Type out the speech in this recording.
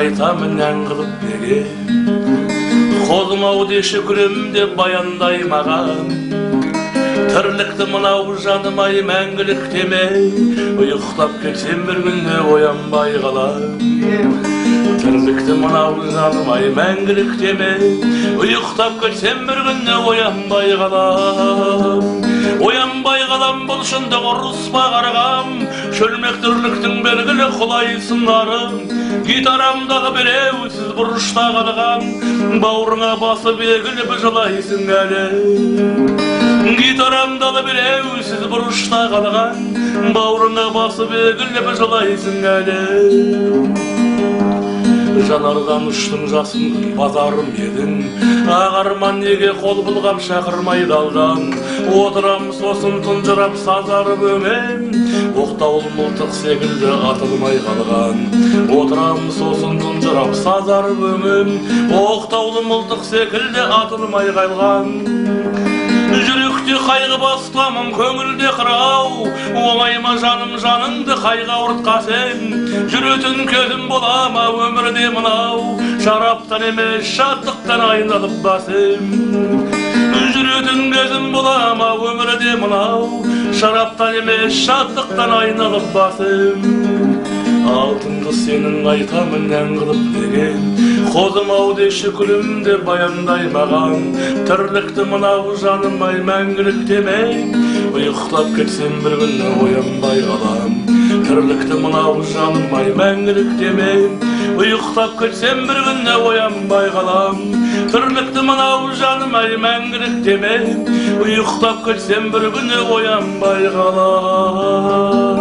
айтамын ән қылып неге қолым-ау деші күрем деп баяндай маған тірлікті мынау жаным-ай мәңгілік демей ұйықтап кетсем бір күнде оянбай қалам тірлікті мынау жаным-ай мәңгілік демей ұйықтап кетсем бір күнде оянбай қалам бұл шындық ұрыспа қарғам шөлмек тірліктің белгілі құлай сыңарым гитарамдағы біреусіз бұрышта қалған бауырыңа басып егіліп жылайсың әлі гитарамдағы біреусіз бұрышта қалған бауырыңа басып егіліп жылайсың әлі жанардан ұштың жасын базарым едің ағарман неге қол бұлғап шақырмай далдан отырам сосын тұнжырап сазарып өңем оқтаулы мылтық секілді атылмай қалған отырам сосын тұнжырап сазарып өңем оқтаулы мылтық секілді атылмай қалған жүректе қайғы басқамын көңілде қырау оңай ма жаным жаныңды қайғы ауыртқа сен жүретін көзім бола ма өмірде мынау шараптан емес шаттықтан айналып басым жүретін көзім бола ма өмірде мынау шараптан емес шаттықтан айналып басым алтынды сенің айтамын ән қылып деген қозым-ау деші күлімде баяндай маған тірлікті мынау жаным-ай мәңгілік демей ұйықтап кетсем бір күні оянбай қалам тірлікті мынау жаным-ай мәңгілік демей ұйықтап кетсем бір күні оянбай қалам тірлікті мынау жаным-ай мәңгілік демей ұйықтап кетсем бір күні оянбай қалам